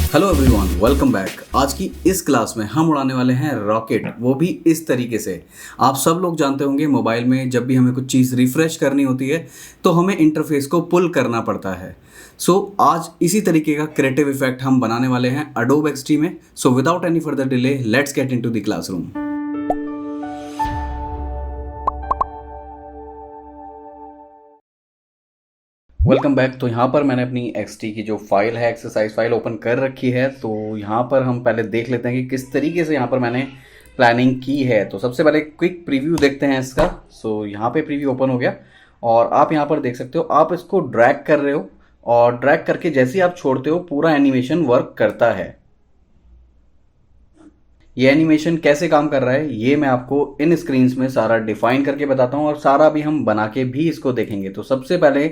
Hello everyone, welcome back. आज की इस क्लास में हम उड़ाने वाले हैं रॉकेट, वो भी इस तरीके से। आप सब लोग जानते होंगे मोबाइल में जब भी हमें कुछ चीज़ रिफ़्रेश करनी होती है तो हमें इंटरफेस को पुल करना पड़ता है। आज इसी तरीके का क्रिएटिव इफेक्ट हम बनाने वाले हैं Adobe XD में। Without any further delay let's get into the classroom. Welcome back. तो यहाँ पर मैंने अपनी XD की जो फाइल है, एक्सरसाइज फाइल ओपन कर रखी है। तो यहाँ पर हम पहले देख लेते हैं कि किस तरीके से यहाँ पर मैंने प्लानिंग की है। तो सबसे पहले क्विक प्रीव्यू देखते हैं इसका। यहाँ पे प्रीव्यू ओपन हो गया और आप यहाँ पर देख सकते हो, आप इसको ड्रैग कर रहे हो और ड्रैग करके जैसे ही आप छोड़ते हो पूरा एनिमेशन वर्क करता है। ये एनिमेशन कैसे काम कर रहा है ये मैं आपको इन स्क्रीन्स में सारा डिफाइन करके बताता हूँ और सारा भी हम बना के भी इसको देखेंगे। तो सबसे पहले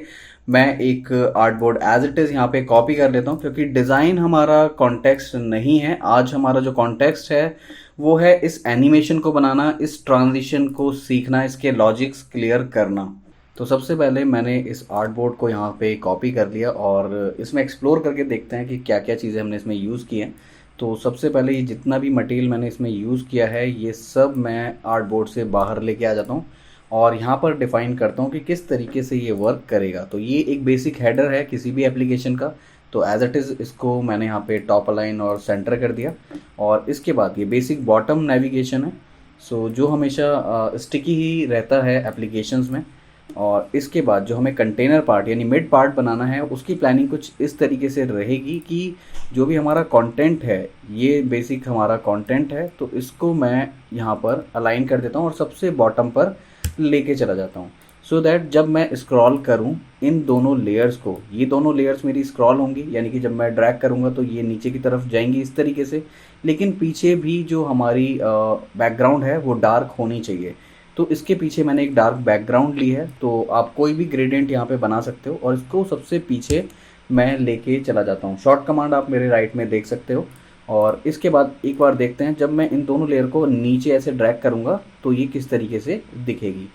मैं एक आर्टबोर्ड एज इट इज़ यहाँ पे कॉपी कर लेता हूँ, क्योंकि डिज़ाइन हमारा कॉन्टेक्स्ट नहीं है। आज हमारा जो कॉन्टेक्स्ट है वो है इस एनिमेशन को बनाना, इस ट्रांजिशन को सीखना, इसके लॉजिक्स क्लियर करना। तो सबसे पहले मैंने इस आर्टबोर्ड को यहाँ पे कॉपी कर लिया और इसमें एक्सप्लोर करके देखते हैं कि क्या क्या चीज़ें हमने इसमें यूज़ की हैं। तो सबसे पहले ये जितना भी मटेरियल मैंने इसमें यूज़ किया है ये सब मैं आर्टबोर्ड से बाहर लेके आ जाता हूँ और यहाँ पर डिफ़ाइन करता हूँ कि किस तरीके से ये वर्क करेगा। तो ये एक बेसिक हेडर है किसी भी एप्लीकेशन का। तो एज इट इज़ इसको मैंने यहाँ पे टॉप अलाइन और सेंटर कर दिया और इसके बाद ये बेसिक बॉटम नेविगेशन है, जो हमेशा स्टिकी ही रहता है एप्लीकेशंस में। और इसके बाद जो हमें कंटेनर पार्ट यानी मिड पार्ट बनाना है उसकी प्लानिंग कुछ इस तरीके से रहेगी कि जो भी हमारा कंटेंट है, ये बेसिक हमारा कंटेंट है, तो इसको मैं यहाँ पर अलाइन कर देता हूँ और सबसे बॉटम पर लेके चला जाता हूँ, सो दैट जब मैं स्क्रॉल करूँ इन दोनों लेयर्स को, ये दोनों लेयर्स मेरी स्क्रॉल होंगी, यानी कि जब मैं ड्रैग करूँगा तो ये नीचे की तरफ जाएंगी इस तरीके से। लेकिन पीछे भी जो हमारी बैकग्राउंड है वो डार्क होनी चाहिए। तो इसके पीछे मैंने एक डार्क बैकग्राउंड ली है। तो आप कोई भी ग्रेडियंट यहाँ पे बना सकते हो और इसको सबसे पीछे मैं लेके चला जाता हूँ। शॉर्ट कमांड आप मेरे राइट में देख सकते हो। और इसके बाद एक बार देखते हैं जब मैं इन दोनों लेयर को नीचे ऐसे ड्रैग करूँगा तो ये किस तरीके से दिखेगी।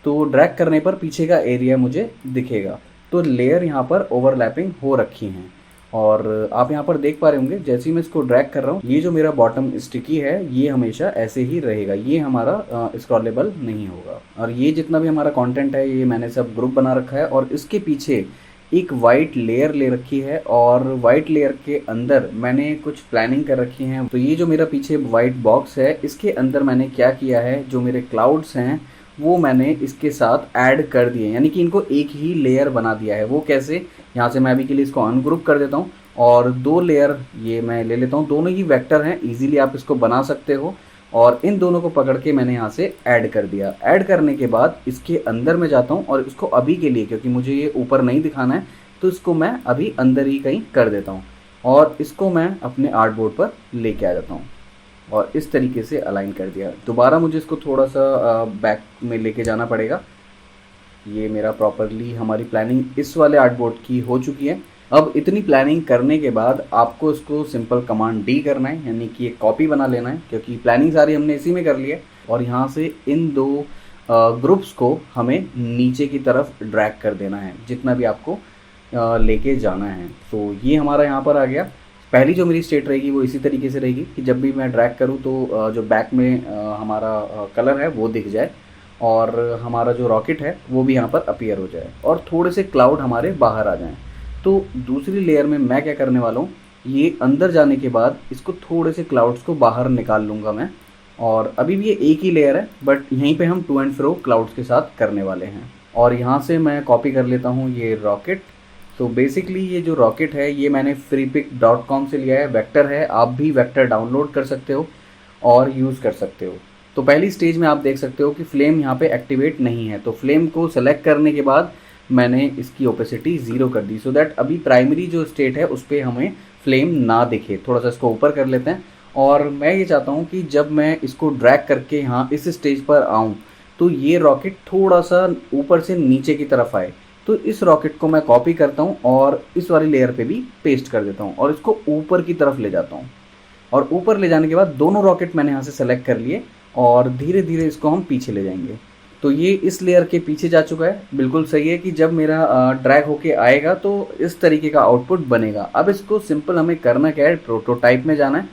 तो ड्रैग करने पर पीछे का एरिया मुझे दिखेगा। तो लेयर यहाँ पर ओवरलैपिंग हो रखी हैं और आप यहाँ पर देख पा रहे होंगे जैसे ही मैं इसको ड्रैग कर रहा हूँ ये जो मेरा बॉटम स्टिकी है ये हमेशा ऐसे ही रहेगा, ये हमारा स्क्रॉलेबल नहीं होगा। और ये जितना भी हमारा कंटेंट है ये मैंने सब ग्रुप बना रखा है और इसके पीछे एक वाइट लेयर ले रखी है और वाइट लेयर के अंदर मैंने कुछ प्लानिंग कर रखी है। तो ये जो मेरा पीछे वाइट बॉक्स है इसके अंदर मैंने क्या किया है, जो मेरे क्लाउड्स हैं वो मैंने इसके साथ ऐड कर दिए, यानी कि इनको एक ही लेयर बना दिया है। वो कैसे, यहाँ से मैं अभी के लिए इसको अनग्रुप कर देता हूँ और दो लेयर ये मैं ले लेता हूँ। दोनों ही वेक्टर हैं, इजीली आप इसको बना सकते हो। और इन दोनों को पकड़ के मैंने यहाँ से ऐड कर दिया। ऐड करने के बाद इसके अंदर में जाता हूँ और इसको अभी के लिए, क्योंकि मुझे ये ऊपर नहीं दिखाना है, तो इसको मैं अभी अंदर ही कहीं कर देता हूँ और इसको मैं अपने आर्टबोर्ड पर लेके आ जाता हूँ और इस तरीके से अलाइन कर दिया। दोबारा मुझे इसको थोड़ा सा बैक में लेके जाना पड़ेगा। ये मेरा प्रॉपरली हमारी प्लानिंग इस वाले आर्टबोर्ड की हो चुकी है। अब इतनी प्लानिंग करने के बाद आपको इसको सिंपल कमांड डी करना है, यानी कि एक कॉपी बना लेना है, क्योंकि प्लानिंग सारी हमने इसी में कर ली है। और यहाँ से इन दो ग्रुप्स को हमें नीचे की तरफ ड्रैग कर देना है जितना भी आपको लेके जाना है। तो ये हमारा यहाँ पर आ गया। पहली जो मेरी स्टेट रहेगी वो इसी तरीके से रहेगी कि जब भी मैं ड्रैग करूँ तो जो बैक में हमारा कलर है वो दिख जाए और हमारा जो रॉकेट है वो भी यहाँ पर अपीयर हो जाए और थोड़े से क्लाउड हमारे बाहर आ जाएं। तो दूसरी लेयर में मैं क्या करने वाला हूँ, ये अंदर जाने के बाद इसको थोड़े से क्लाउड्स को बाहर निकाल लूँगा मैं। और अभी भी ये एक ही लेयर है बट यहीं पे हम टू एंड फ्रो क्लाउड्स के साथ करने वाले हैं। और यहाँ से मैं कॉपी कर लेता हूँ ये रॉकेट। तो बेसिकली ये जो रॉकेट है ये मैंने freepik.com से लिया है, वेक्टर है। आप भी वेक्टर डाउनलोड कर सकते हो और यूज़ कर सकते हो। तो पहली स्टेज में आप देख सकते हो कि फ्लेम यहाँ पे एक्टिवेट नहीं है। तो फ्लेम को सेलेक्ट करने के बाद मैंने इसकी ओपेसिटी 0 कर दी, सो दैट अभी प्राइमरी जो स्टेट है उस पर हमें फ्लेम ना दिखे। थोड़ा सा इसको ऊपर कर लेते हैं और मैं ये चाहता हूँ कि जब मैं इसको ड्रैग करके यहाँ इस स्टेज पर आऊँ तो ये रॉकेट थोड़ा सा ऊपर से नीचे की तरफ आए। तो इस रॉकेट को मैं कॉपी करता हूँ और इस वाली लेयर पे भी पेस्ट कर देता हूँ और इसको ऊपर की तरफ ले जाता हूँ। और ऊपर ले जाने के बाद दोनों रॉकेट मैंने यहाँ से सेलेक्ट कर लिए और धीरे धीरे इसको हम पीछे ले जाएंगे। तो ये इस लेयर के पीछे जा चुका है। बिल्कुल सही है कि जब मेरा ड्रैग होके आएगा तो इस तरीके का आउटपुट बनेगा। अब इसको सिंपल हमें करना क्या है, प्रोटोटाइप में जाना है।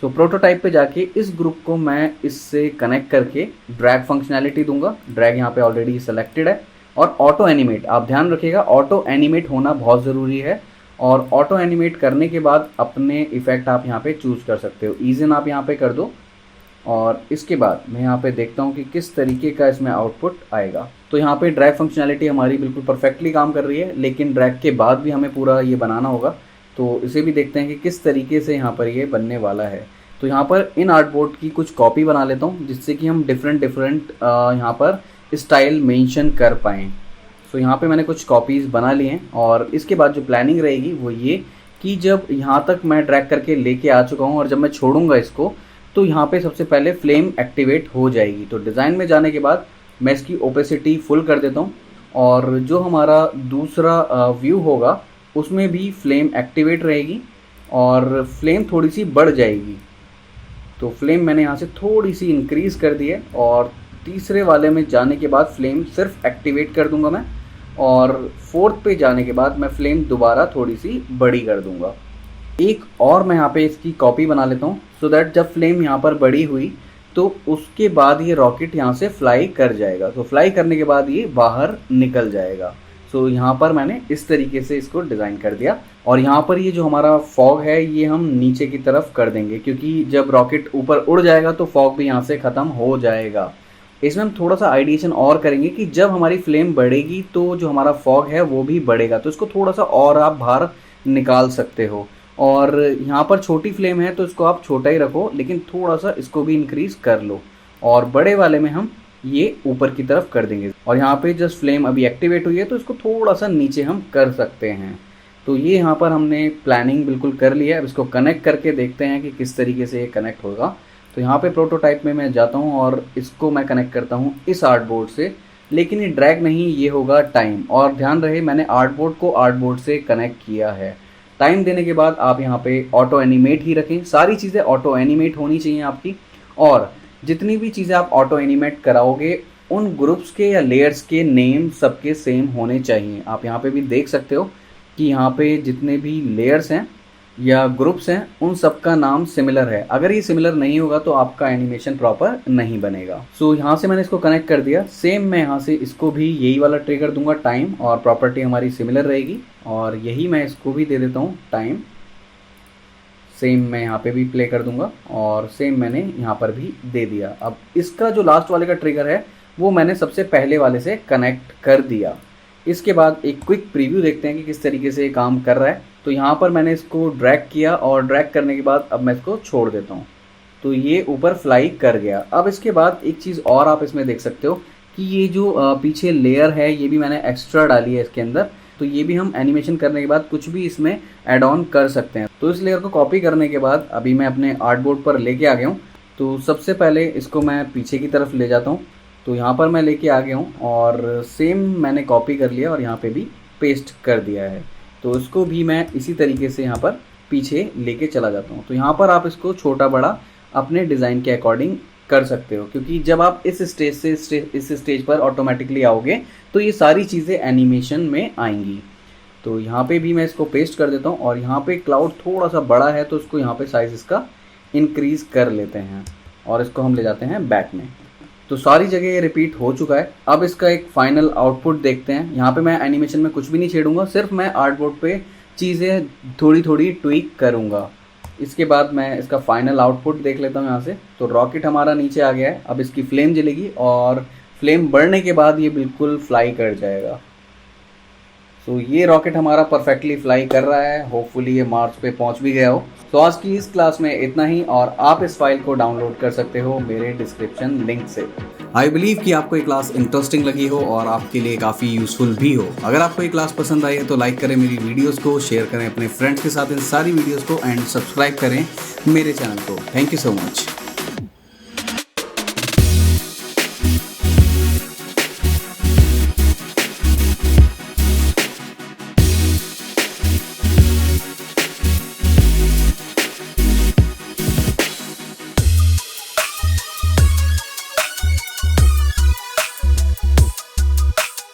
तो प्रोटोटाइप पे जाके इस ग्रुप को मैं इससे कनेक्ट करके ड्रैग फंक्शनैलिटी दूंगा। ड्रैग यहाँ पे ऑलरेडी सेलेक्टेड है। और ऑटो एनिमेट, आप ध्यान रखिएगा ऑटो एनिमेट होना बहुत ज़रूरी है। और ऑटो एनिमेट करने के बाद अपने इफेक्ट आप यहाँ पे चूज़ कर सकते हो। ईजन आप यहाँ पे कर दो और इसके बाद मैं यहाँ पे देखता हूँ कि किस तरीके का इसमें आउटपुट आएगा। तो यहाँ पे ड्रैग फंक्शनैलिटी हमारी बिल्कुल परफेक्टली काम कर रही है, लेकिन ड्रैग के बाद भी हमें पूरा ये बनाना होगा। तो इसे भी देखते हैं कि किस तरीके से यहाँ पर ये बनने वाला है। तो यहाँ पर इन आर्टबोर्ड की कुछ कॉपी बना लेता हूँ, जिससे कि हम डिफरेंट यहाँ पर स्टाइल मेंशन कर पाएँ। तो यहाँ पे मैंने कुछ कॉपीज़ बना लिए हैं और इसके बाद जो प्लानिंग रहेगी वो ये कि जब यहाँ तक मैं ड्रैग करके लेके आ चुका हूँ और जब मैं छोड़ूंगा इसको, तो यहाँ पे सबसे पहले फ्लेम एक्टिवेट हो जाएगी। तो डिज़ाइन में जाने के बाद मैं इसकी ओपेसिटी फुल कर देता हूँ और जो हमारा दूसरा व्यू होगा उसमें भी फ्लेम एक्टिवेट रहेगी और फ्लेम थोड़ी सी बढ़ जाएगी। तो फ्लेम मैंने यहाँ से थोड़ी सी इंक्रीज़ कर दी है और तीसरे वाले में जाने के बाद फ्लेम सिर्फ एक्टिवेट कर दूंगा मैं, और फोर्थ पे जाने के बाद मैं फ्लेम दोबारा थोड़ी सी बड़ी कर दूंगा। एक और मैं यहाँ पे इसकी कॉपी बना लेता हूँ, सो दैट जब फ्लेम यहाँ पर बड़ी हुई तो उसके बाद ये रॉकेट यहाँ से फ्लाई कर जाएगा। तो फ्लाई करने के बाद ये बाहर निकल जाएगा। सो यहाँ पर मैंने इस तरीके से इसको डिज़ाइन कर दिया। और यहाँ पर ये जो हमारा फॉग है ये हम नीचे की तरफ कर देंगे, क्योंकि जब रॉकेट ऊपर उड़ जाएगा तो फॉग भी यहाँ से ख़त्म हो जाएगा। इसमें हम थोड़ा सा आइडिएशन और करेंगे कि जब हमारी फ्लेम बढ़ेगी तो जो हमारा फॉग है वो भी बढ़ेगा। तो इसको थोड़ा सा और आप बाहर निकाल सकते हो। और यहाँ पर छोटी फ्लेम है तो इसको आप छोटा ही रखो, लेकिन थोड़ा सा इसको भी इंक्रीज़ कर लो। और बड़े वाले में हम ये ऊपर की तरफ कर देंगे। और यहाँ पे जस्ट फ्लेम अभी एक्टिवेट हुई है तो इसको थोड़ा सा नीचे हम कर सकते हैं। तो ये यहाँ पर हमने प्लानिंग बिल्कुल कर लिया है। अब इसको कनेक्ट करके देखते हैं कि किस तरीके से ये कनेक्ट होगा। तो यहाँ पे प्रोटोटाइप में मैं जाता हूँ और इसको मैं कनेक्ट करता हूँ इस आर्टबोर्ड से, लेकिन ये ड्रैग नहीं, ये होगा टाइम। और ध्यान रहे मैंने आर्टबोर्ड को आर्टबोर्ड से कनेक्ट किया है। टाइम देने के बाद आप यहाँ पे ऑटो एनिमेट ही रखें, सारी चीज़ें ऑटो एनिमेट होनी चाहिए आपकी। और जितनी भी चीज़ें आप ऑटो एनिमेट कराओगे उन ग्रुप्स के या लेयर्स के नेम सबके सेम होने चाहिए। आप यहाँ पे भी देख सकते हो कि यहाँ पे जितने भी लेयर्स हैं या ग्रुप्स हैं उन सब का नाम सिमिलर है। अगर ये सिमिलर नहीं होगा तो आपका एनिमेशन प्रॉपर नहीं बनेगा। सो यहाँ से मैंने इसको कनेक्ट कर दिया। सेम मैं यहाँ से इसको भी यही वाला ट्रिगर दूंगा टाइम, और प्रॉपर्टी हमारी सिमिलर रहेगी। और यही मैं इसको भी दे देता हूँ टाइम। सेम मैं यहाँ पे भी प्ले कर दूंगा और सेम मैंने यहाँ पर भी दे दिया। अब इसका जो लास्ट वाले का ट्रिगर है वो मैंने सबसे पहले वाले से कनेक्ट कर दिया। इसके बाद एक क्विक प्रीव्यू देखते हैं कि किस तरीके से ये काम कर रहा है। तो यहाँ पर मैंने इसको ड्रैग किया और ड्रैग करने के बाद अब मैं इसको छोड़ देता हूँ, तो ये ऊपर फ्लाई कर गया। अब इसके बाद एक चीज़ और आप इसमें देख सकते हो कि ये जो पीछे लेयर है ये भी मैंने एक्स्ट्रा डाली है इसके अंदर। तो ये भी हम एनिमेशन करने के बाद कुछ भी इसमें ऐड ऑन कर सकते हैं। तो इस लेयर को कॉपी करने के बाद अभी मैं अपने आर्टबोर्ड पर लेके आ गया हूँ। तो सबसे पहले इसको मैं पीछे की तरफ ले जाता हूँ। तो यहाँ पर मैं लेके आ गया हूँ और सेम मैंने कॉपी कर लिया और यहाँ पे भी पेस्ट कर दिया है। तो इसको भी मैं इसी तरीके से यहाँ पर पीछे लेके चला जाता हूँ। तो यहाँ पर आप इसको छोटा बड़ा अपने डिज़ाइन के अकॉर्डिंग कर सकते हो, क्योंकि जब आप इस स्टेज से इस स्टेज पर ऑटोमेटिकली आओगे तो ये सारी चीज़ें एनिमेशन में आएंगी। तो यहाँ पे भी मैं इसको पेस्ट कर देता हूँ और यहाँ पे क्लाउड थोड़ा सा बड़ा है तो इसको यहाँ पे साइज़ इसका इंक्रीज़ कर लेते हैं और इसको हम ले जाते हैं बैक में। तो सारी जगह ये रिपीट हो चुका है। अब इसका एक फाइनल आउटपुट देखते हैं। यहाँ पे मैं एनिमेशन में कुछ भी नहीं छेड़ूंगा, सिर्फ मैं आर्टबोर्ड पे चीज़ें थोड़ी थोड़ी ट्वीक करूँगा। इसके बाद मैं इसका फाइनल आउटपुट देख लेता हूँ यहाँ से। तो रॉकेट हमारा नीचे आ गया है। अब इसकी फ्लेम जलेगी और फ्लेम बढ़ने के बाद ये बिल्कुल फ्लाई कर जाएगा। तो ये रॉकेट हमारा परफेक्टली फ्लाई कर रहा है। होपफुली ये मार्स पे पहुँच भी गया हो। तो आज की इस क्लास में इतना ही, और आप इस फाइल को डाउनलोड कर सकते हो मेरे डिस्क्रिप्शन लिंक से। आई बिलीव कि आपको ये क्लास इंटरेस्टिंग लगी हो और आपके लिए काफ़ी यूजफुल भी हो। अगर आपको ये क्लास पसंद आई है तो लाइक करें मेरी वीडियोस को, शेयर करें अपने फ्रेंड्स के साथ इन सारी वीडियोस को, एंड सब्सक्राइब करें मेरे चैनल को। Thank you so much.